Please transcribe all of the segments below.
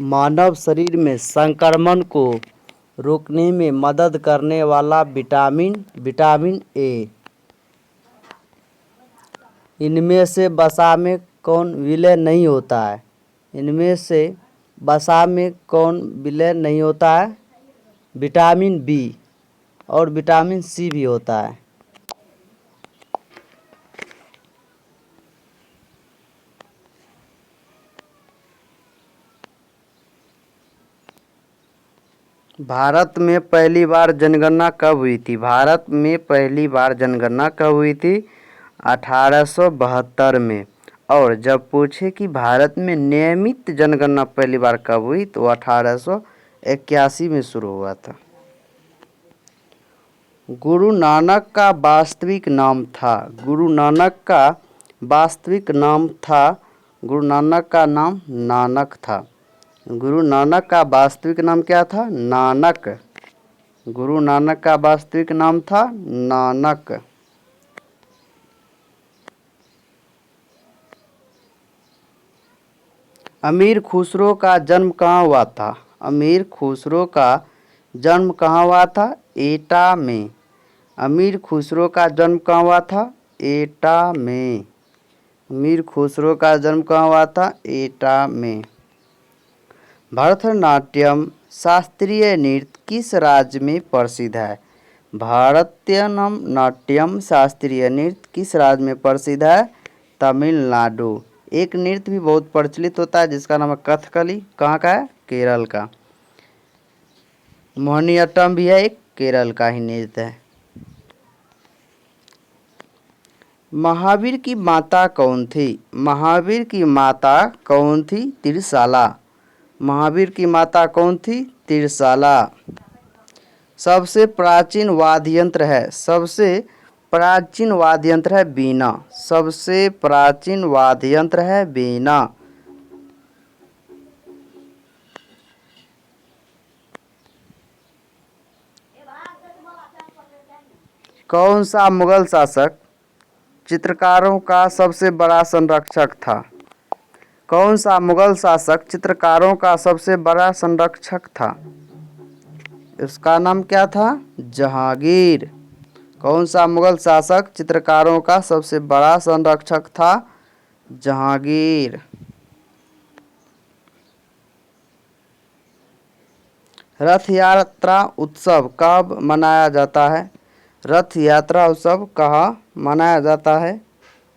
मानव शरीर में संक्रमण को रोकने में मदद करने वाला विटामिन विटामिन ए। इनमें से वसा में कौन विलय नहीं होता है? इनमें से वसा में कौन विलय नहीं होता है? विटामिन बी और विटामिन सी भी होता है। भारत में पहली बार जनगणना कब हुई थी? भारत में पहली बार जनगणना कब हुई थी? 1872 में। और जब पूछे कि भारत में नियमित जनगणना पहली बार कब हुई तो 1881 में शुरू हुआ था। गुरु नानक का वास्तविक नाम था। गुरु नानक का वास्तविक नाम था। गुरु नानक का नाम नानक था। गुरु नानक का वास्तविक नाम क्या था? नानक। गुरु नानक का वास्तविक नाम था नानक। अमीर खुसरो का जन्म कहाँ हुआ था? अमीर खुसरो का जन्म कहाँ हुआ था? एटा में। अमीर खुसरो का जन्म कहाँ हुआ था? एटा में। अमीर खुसरो का जन्म कहाँ हुआ था? एटा में। भरतनाट्यम शास्त्रीय नृत्य किस राज्य में प्रसिद्ध है? भरतनाट्यम शास्त्रीय नृत्य किस राज्य में प्रसिद्ध है? तमिलनाडु। एक नृत्य भी बहुत प्रचलित होता है जिसका नाम है कथकली। कहाँ का है? केरल का। मोहिनीअट्टम भी है, एक केरल का ही नृत्य है। महावीर की माता कौन थी? महावीर की माता कौन थी? त्रिशाला। महावीर की माता कौन थी? त्रिशाला। सबसे प्राचीन वाद्य यंत्र है। सबसे प्राचीन वाद्य यंत्र है वीणा। सबसे प्राचीन वाद्य यंत्र है वीणा। कौन सा मुगल शासक चित्रकारों का सबसे बड़ा संरक्षक था? कौन सा मुगल शासक चित्रकारों का सबसे बड़ा संरक्षक था? इसका नाम क्या था? जहांगीर। कौन सा मुगल शासक चित्रकारों का सबसे बड़ा संरक्षक था? जहांगीर। रथ यात्रा उत्सव कब मनाया जाता है? रथ यात्रा उत्सव कहाँ मनाया जाता है?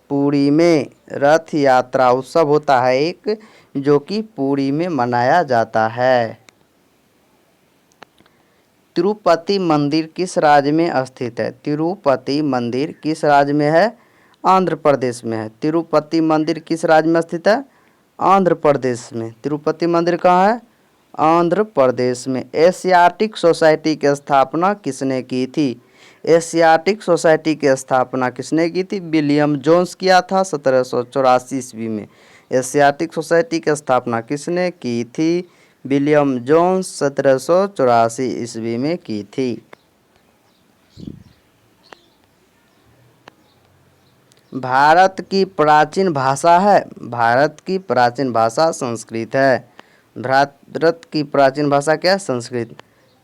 पुरी में। रथ यात्रा उत्सव होता है एक जो कि पुरी में मनाया जाता है। तिरुपति मंदिर किस राज्य में स्थित है? तिरुपति मंदिर किस राज्य में है? आंध्र प्रदेश में है। तिरुपति मंदिर किस राज्य में स्थित है? आंध्र प्रदेश में। तिरुपति मंदिर कहाँ है? आंध्र प्रदेश में। एशियाटिक सोसाइटी की स्थापना किसने की थी? एशियाटिक सोसाइटी की स्थापना किसने की थी? विलियम जोन्स किया था 1784 ईस्वी में। एशियाटिक सोसाइटी की स्थापना किसने की थी? विलियम जोन्स 1784 ईस्वी में की थी। भारत की प्राचीन भाषा है। भारत की प्राचीन भाषा संस्कृत है। भारत की प्राचीन भाषा क्या है? संस्कृत।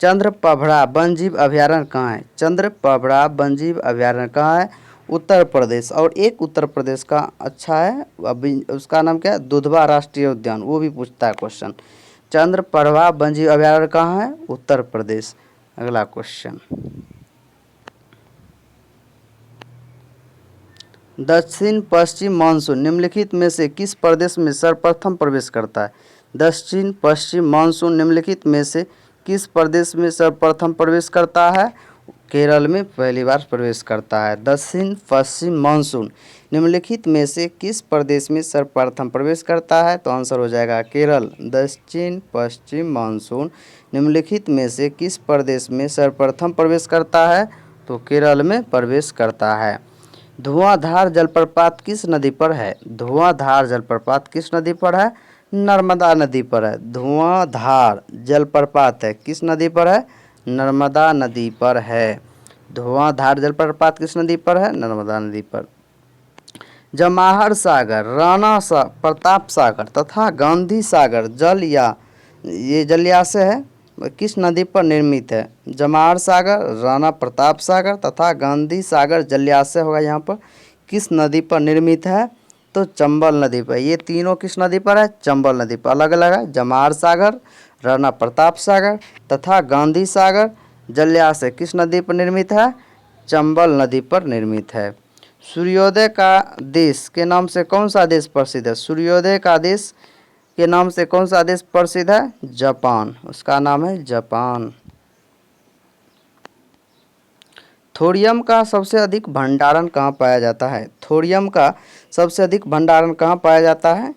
चंद्रपभड़ा वन्यजीव अभयारण्य कहाँ है? चंद्रपभड़ा वन्यजीव अभयारण्य कहाँ है? उत्तर प्रदेश। और एक उत्तर प्रदेश का अच्छा है अभी उसका नाम क्या है? दुधवा राष्ट्रीय उद्यान। वो भी पूछता है क्वेश्चन। चंद्रपभड़ा वन्यजीव अभयारण्य कहाँ है? उत्तर प्रदेश। अगला क्वेश्चन। दक्षिण पश्चिम मानसून निम्नलिखित में से किस प्रदेश में सर्वप्रथम प्रवेश करता है? दक्षिण पश्चिम मानसून निम्नलिखित में से किस प्रदेश में सर्वप्रथम प्रवेश करता है? केरल में पहली बार प्रवेश करता है। दक्षिण पश्चिम मानसून निम्नलिखित में से किस प्रदेश में सर्वप्रथम प्रवेश करता है? तो आंसर हो जाएगा केरल। दक्षिण पश्चिम मानसून निम्नलिखित में से किस प्रदेश में सर्वप्रथम प्रवेश करता है? तो केरल में प्रवेश करता है। धुआंधार जलप्रपात किस नदी पर है? धुआंधार जलप्रपात किस नदी पर है? नर्मदा नदी पर है। धुआंधार जलप्रपात है किस नदी पर है? नर्मदा नदी पर है। धुआंधार जलप्रपात किस नदी पर है? नर्मदा नदी पर। जवाहर सागर, राणा प्रताप सागर तथा गांधी सागर जल या ये जलाशय है किस नदी पर निर्मित है? जमार सागर, राणा प्रताप सागर तथा गांधी सागर जलाशय होगा यहाँ पर किस नदी पर निर्मित है? तो चंबल नदी पर। ये तीनों किस नदी पर है? चंबल नदी पर। अलग अलग है। जमार सागर, राणा प्रताप सागर तथा गांधी सागर जलाशय किस नदी पर निर्मित है? चंबल नदी पर निर्मित है। सूर्योदय का देश के नाम से कौन सा देश प्रसिद्ध है? सूर्योदय का देश के नाम से कौन सा देश प्रसिद्ध है? जापान। उसका नाम है जापान। थोरियम का सबसे अधिक भंडारण कहाँ पाया जाता है? थोरियम का सबसे अधिक भंडारण कहाँ पाया जाता है?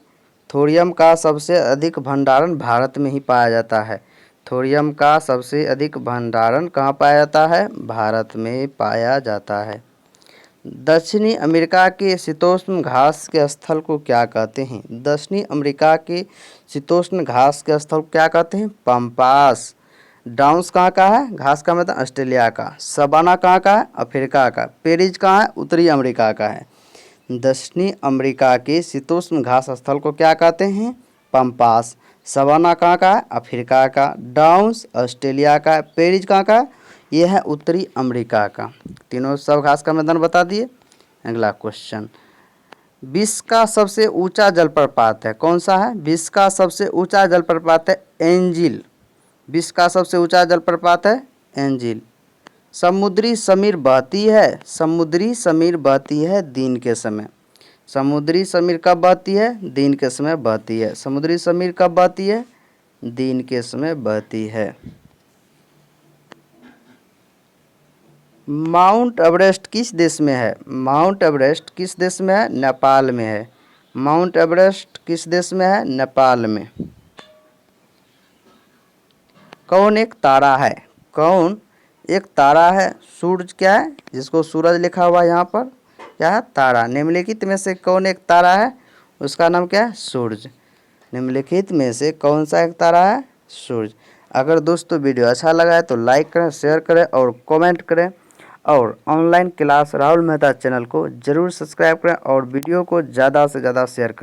थोरियम का सबसे अधिक भंडारण भारत में ही पाया जाता है। थोरियम का सबसे अधिक भंडारण कहाँ पाया जाता है? भारत में पाया जाता है। दक्षिणी अमेरिका के शीतोष्ण घास के स्थल को क्या कहते हैं? दक्षिणी अमेरिका के शीतोष्ण घास के स्थल को क्या कहते हैं? पम्पास। डाउन्स कहाँ का है? घास का मतलब ऑस्ट्रेलिया का। सवाना कहाँ का है? अफ्रीका का। पेरिज कहाँ है? उत्तरी अमेरिका का है। दक्षिणी अमेरिका के शीतोष्ण घास स्थल को क्या कहते हैं? पम्पास। सवाना कहाँ का है? अफ्रीका का। डाउन्स ऑस्ट्रेलिया का। पेरिज कहाँ का है? यह है उत्तरी अमेरिका का। तीनों सब घास का मैदान बता दिए। अगला क्वेश्चन, विश्व का सबसे ऊंचा जलप्रपात है कौन सा है? विश्व का सबसे ऊंचा जलप्रपात है एंजिल। विश्व का सबसे ऊंचा जलप्रपात है एंजिल। समुद्री समीर बहती है, समुद्री समीर बहती है दिन के समय। समुद्री समीर कब बहती है? दिन के समय बहती है। समुद्री समीर कब बहती है? दिन के समय बहती है। माउंट एवरेस्ट किस देश में है? माउंट एवरेस्ट किस देश में है? नेपाल में है। माउंट एवरेस्ट किस देश में है? नेपाल में। कौन एक तारा है? कौन एक तारा है? सूरज क्या है? जिसको सूरज लिखा हुआ है यहाँ पर क्या है? तारा। निम्नलिखित में से कौन एक तारा है? उसका नाम क्या है? सूरज। निम्नलिखित में से कौन सा एक तारा है? सूरज। अगर दोस्तों वीडियो अच्छा लगा है तो लाइक करें, शेयर करें और कमेंट करें और online class Rahul Mehta channel को ज़रूर सब्सक्राइब करें और वीडियो को ज़्यादा से ज़्यादा शेयर करें।